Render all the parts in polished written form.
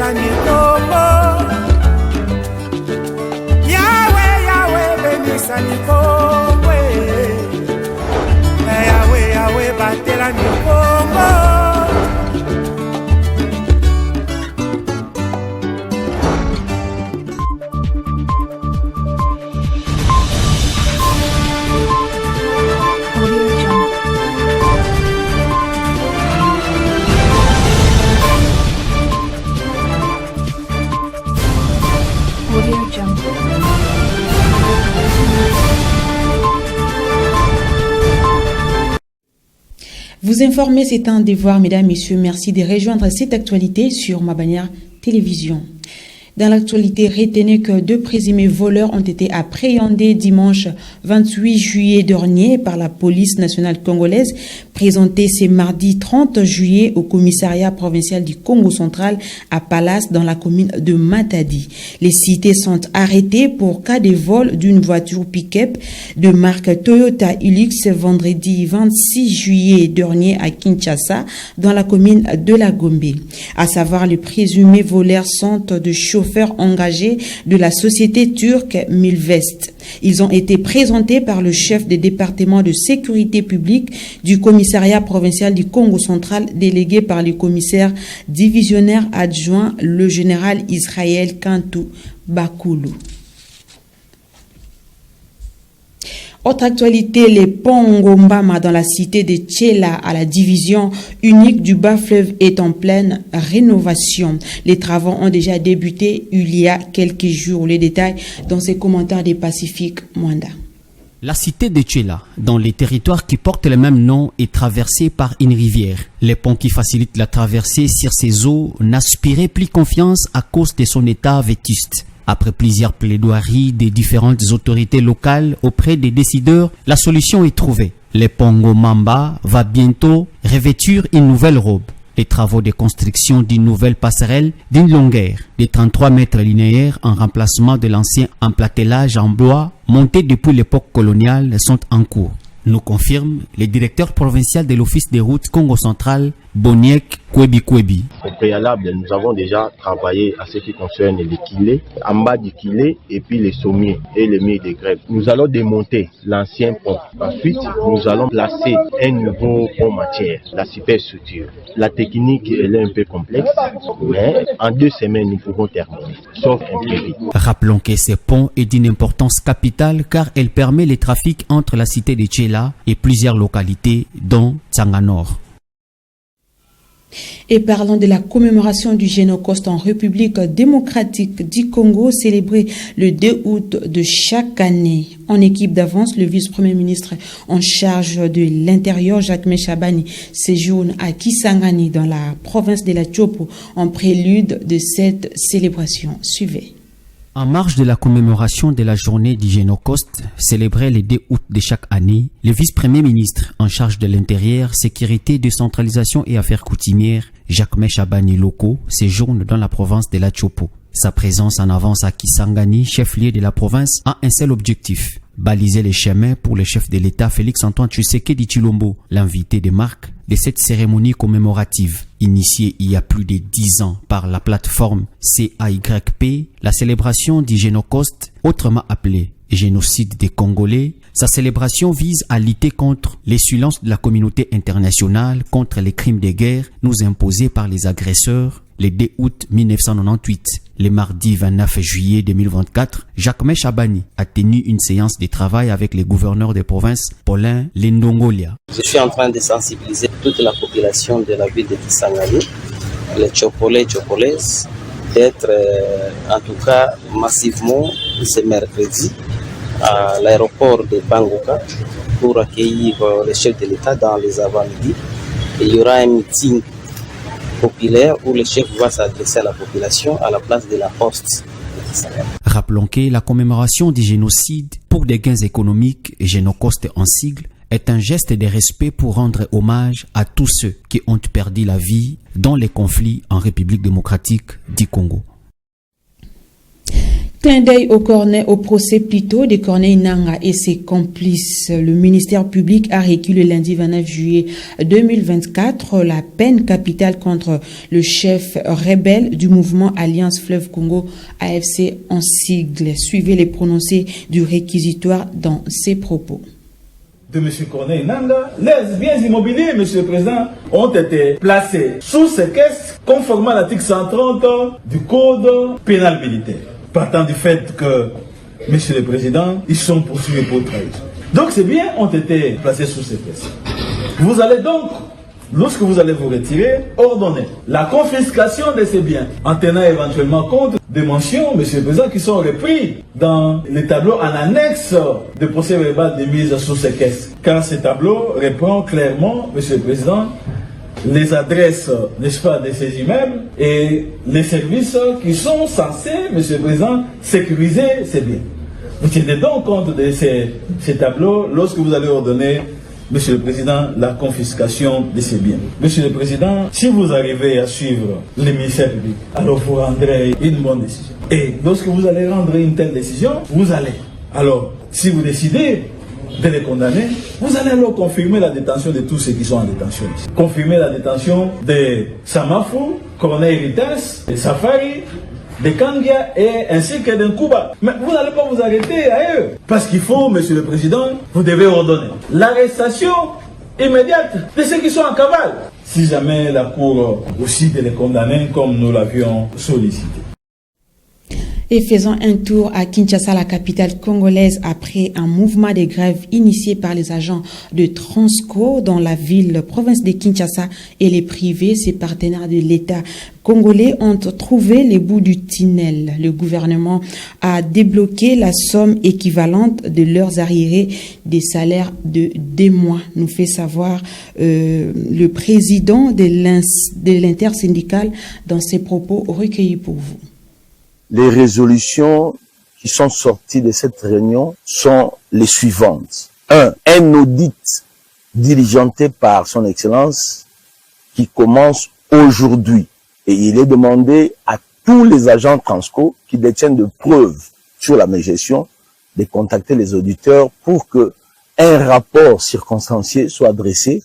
batelani Kongo. Yahweh, Yahweh, bénissani Kongo. Yahweh, Yahweh, batelani Kongo. Vous informer, c'est un devoir, mesdames, messieurs. Merci de rejoindre cette actualité sur ma bannière télévision. Dans l'actualité, retenez que 2 présumés voleurs ont été appréhendés dimanche 28 juillet dernier par la police nationale congolaise, présentés ce mardi 30 juillet au commissariat provincial du Congo central à Palace dans la commune de Matadi. Les cités sont arrêtés pour cas de vol d'une voiture pick-up de marque Toyota Hilux vendredi 26 juillet dernier à Kinshasa dans la commune de la Gombe. À savoir, les présumés voleurs sont de chauffeurs engagés de la société turque Milvest. Ils ont été présentés par le chef du département de sécurité publique du commissariat provincial du Congo central, délégué par le commissaire divisionnaire adjoint, le général Israël Kantou Bakoulou. Autre actualité, les ponts Ngombama dans la cité de Tchela à la division unique du bas-fleuve est en pleine rénovation. Les travaux ont déjà débuté il y a quelques jours. Les détails dans ces commentaires des Pacifiques Mwanda. La cité de Tchela, dans les territoires qui portent le même nom, est traversée par une rivière. Les ponts qui facilitent la traversée sur ces eaux n'aspiraient plus confiance à cause de son état vétuste. Après plusieurs plaidoiries des différentes autorités locales auprès des décideurs, la solution est trouvée. Le pont Ngomamba va bientôt revêtir une nouvelle robe. Les travaux de construction d'une nouvelle passerelle d'une longueur de 33 mètres linéaires en remplacement de l'ancien emplatelage en bois monté depuis l'époque coloniale sont en cours, nous confirme le directeur provincial de l'Office des routes Congo central, Boniek Kwebi. Au préalable, nous avons déjà travaillé à ce qui concerne les quilets, en bas du quillet et puis les sommiers et les murs de grève. Nous allons démonter l'ancien pont. Ensuite, nous allons placer un nouveau pont matière, la superstructure. La technique elle est un peu complexe, mais en 2 semaines, nous pouvons terminer, sauf imprévu. Rappelons que ce pont est d'une importance capitale car elle permet le trafic entre la cité de Tchela et plusieurs localités, dont Tsanganor. Et parlons de la commémoration du Génocoste en République démocratique du Congo, célébrée le 2 août de chaque année. En équipe d'avance, le vice-premier ministre en charge de l'Intérieur, Jacques Meshabani, séjourne à Kisangani dans la province de la Tchopo en prélude de cette célébration. Suivez. En marge de la commémoration de la journée du Génocoste, célébrée le 2 août de chaque année, le vice-premier ministre en charge de l'Intérieur, Sécurité, Décentralisation et Affaires coutumières, Jacques Meshabani Loko, séjourne dans la province de la Tchopo. Sa présence en avance à Kisangani, chef-lieu de la province, a un seul objectif: baliser les chemins pour le chef de l'État Félix-Antoine Tshisekedi Tshilombo, l'invité de marque de cette cérémonie commémorative. Initiée il y a plus de 10 ans par la plateforme CAYP, la célébration du Génocoste, autrement appelée génocide des Congolais, sa célébration vise à lutter contre les silences de la communauté internationale, contre les crimes de guerre nous imposés par les agresseurs. Le 2 août 1998, le mardi 29 juillet 2024, Jacques Meshabani a tenu une séance de travail avec les gouverneurs des provinces Paulin Lendongolia. Je suis en train de sensibiliser toute la population de la ville de Kisangani, les Tchopolais et Tchopolaises, d'être en tout cas massivement ce mercredi à l'aéroport de Bangoka pour accueillir le chef de l'État dans les avant-midi. Il y aura un meeting populaire où le chef va s'adresser à la population à la place de la poste. Rappelons que la commémoration du génocide pour des gains économiques, Génocoste en sigle, est un geste de respect pour rendre hommage à tous ceux qui ont perdu la vie dans les conflits en République démocratique du Congo. Clin d'œil au procès plutôt de Corneille Nangaa et ses complices. Le ministère public a requis le lundi 29 juillet 2024 la peine capitale contre le chef rebelle du mouvement Alliance Fleuve Congo, AFC en sigle. Suivez les prononcés du réquisitoire dans ses propos. De M. Corneille Nangaa, les biens immobiliers, M. le Président, ont été placés sous séquestre conformément à l'article 130 du Code pénal militaire. Partant du fait que, M. le Président, ils sont poursuivis pour trahison. Donc ces biens ont été placés sous séquestre. Vous allez donc, lorsque vous allez vous retirer, ordonner la confiscation de ces biens en tenant éventuellement compte des mentions, M. le Président, qui sont repris dans les tableaux en annexe de procès verbal de mise sous séquestre. Car ces tableaux reprend clairement, M. le Président, les adresses, n'est-ce pas, de ces immeubles et les services qui sont censés, M. le Président, sécuriser ces biens. Vous tenez donc compte de ces tableaux lorsque vous allez ordonner, M. le Président, la confiscation de ces biens. Monsieur le Président, si vous arrivez à suivre les ministères publics, alors vous rendrez une bonne décision. Et lorsque vous allez rendre une telle décision, vous allez. Alors, si vous décidez de les condamner, vous allez alors confirmer la détention de tous ceux qui sont en détention ici. Confirmer la détention de Samafou, Corneille Ritas, de Safari, de Kangia et ainsi que d'Nkuba. Mais vous n'allez pas vous arrêter à eux. Parce qu'il faut, Monsieur le Président, vous devez ordonner l'arrestation immédiate de ceux qui sont en cavale. Si jamais la Cour aussi de les condamner comme nous l'avions sollicité. Et faisons un tour à Kinshasa, la capitale congolaise, après un mouvement de grève initié par les agents de Transco dans la ville, province de Kinshasa et les privés, ses partenaires de l'État congolais ont trouvé les bouts du tunnel. Le gouvernement a débloqué la somme équivalente de leurs arriérés des salaires de 2 mois, nous fait savoir le président de l'intersyndicale dans ses propos recueillis pour vous. Les résolutions qui sont sorties de cette réunion sont les suivantes. Un audit diligenté par son Excellence qui commence aujourd'hui. Et il est demandé à tous les agents Transco qui détiennent de preuves sur la mégestion de contacter les auditeurs pour que un rapport circonstancié soit dressé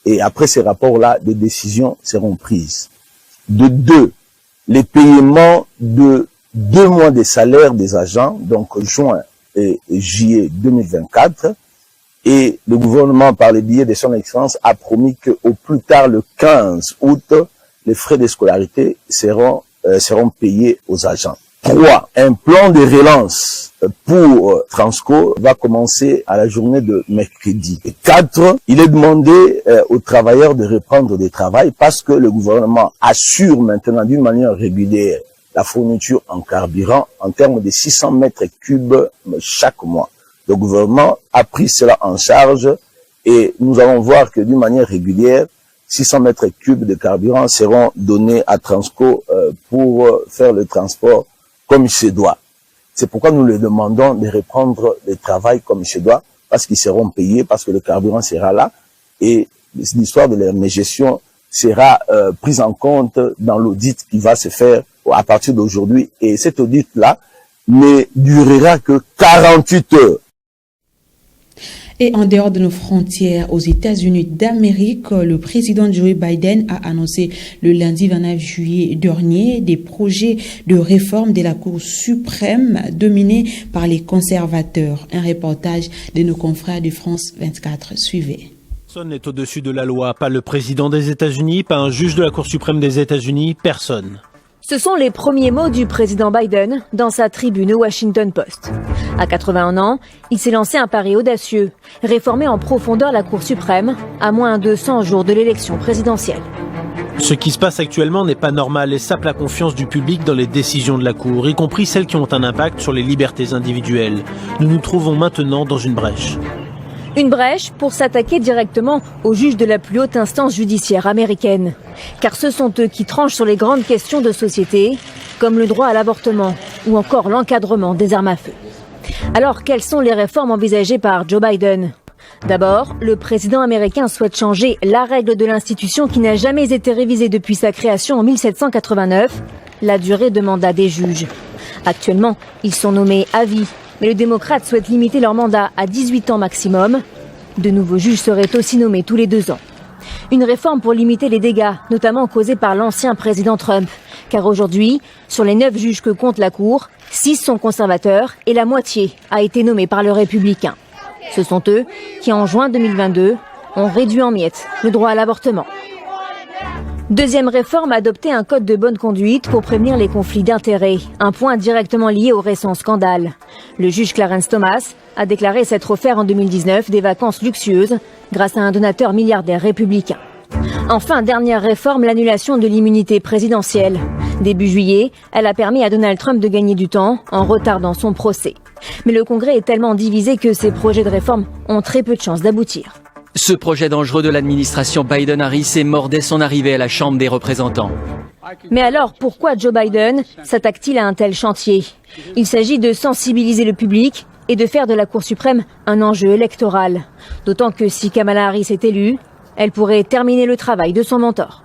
et après ces rapports-là, des décisions seront prises. De 2, les paiements de 2 mois de salaire des agents, donc juin et juillet 2024, et le gouvernement, par le biais de son Excellence, a promis qu'au plus tard le 15 août, les frais de scolarité seront payés aux agents. 3. Un plan de relance pour Transco va commencer à la journée de mercredi. Et 4. Il est demandé aux travailleurs de reprendre des travail parce que le gouvernement assure maintenant d'une manière régulière la fourniture en carburant en termes de 600 mètres cubes chaque mois. Le gouvernement a pris cela en charge et nous allons voir que d'une manière régulière, 600 mètres cubes de carburant seront donnés à Transco pour faire le transport comme il se doit. C'est pourquoi nous leur demandons de reprendre le travail comme il se doit, parce qu'ils seront payés, parce que le carburant sera là et l'histoire de leur mégestion sera prise en compte dans l'audit qui va se faire à partir d'aujourd'hui. Et cet audit-là ne durera que 48 heures. Et en dehors de nos frontières, aux États-Unis d'Amérique, le président Joe Biden a annoncé le lundi 29 juillet dernier des projets de réforme de la Cour suprême dominée par les conservateurs. Un reportage de nos confrères de France 24. Suivez. Personne n'est au-dessus de la loi, pas le président des États-Unis, pas un juge de la Cour suprême des États-Unis, personne. Ce sont les premiers mots du président Biden dans sa tribune au Washington Post. À 81 ans, il s'est lancé un pari audacieux, réformer en profondeur la Cour suprême à moins de 100 jours de l'élection présidentielle. Ce qui se passe actuellement n'est pas normal et sape la confiance du public dans les décisions de la Cour, y compris celles qui ont un impact sur les libertés individuelles. Nous nous trouvons maintenant dans une brèche. Une brèche pour s'attaquer directement aux juges de la plus haute instance judiciaire américaine. Car ce sont eux qui tranchent sur les grandes questions de société, comme le droit à l'avortement ou encore l'encadrement des armes à feu. Alors, quelles sont les réformes envisagées par Joe Biden ? D'abord, le président américain souhaite changer la règle de l'institution qui n'a jamais été révisée depuis sa création en 1789, la durée de mandat des juges. Actuellement, ils sont nommés à vie, mais le démocrate souhaite limiter leur mandat à 18 ans maximum. De nouveaux juges seraient aussi nommés tous les 2 ans. Une réforme pour limiter les dégâts, notamment causés par l'ancien président Trump. Car aujourd'hui, sur les 9 juges que compte la Cour, 6 sont conservateurs et la moitié a été nommée par le républicain. Ce sont eux qui, en juin 2022, ont réduit en miettes le droit à l'avortement. Deuxième réforme, adopter un code de bonne conduite pour prévenir les conflits d'intérêts, un point directement lié au récent scandale. Le juge Clarence Thomas a déclaré s'être offert en 2019 des vacances luxueuses grâce à un donateur milliardaire républicain. Enfin, dernière réforme, l'annulation de l'immunité présidentielle. Début juillet, elle a permis à Donald Trump de gagner du temps en retardant son procès. Mais le Congrès est tellement divisé que ces projets de réforme ont très peu de chances d'aboutir. Ce projet dangereux de l'administration Biden-Harris est mort dès son arrivée à la Chambre des représentants. Mais alors, pourquoi Joe Biden s'attaque-t-il à un tel chantier? Il s'agit de sensibiliser le public et de faire de la Cour suprême un enjeu électoral. D'autant que si Kamala Harris est élue, elle pourrait terminer le travail de son mentor.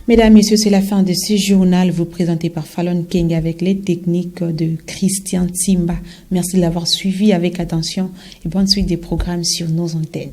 Mesdames, Messieurs, c'est la fin de ce journal vous présenté par Fallon King avec les techniques de Christian Simba. Merci de l'avoir suivi avec attention et bonne suite des programmes sur nos antennes.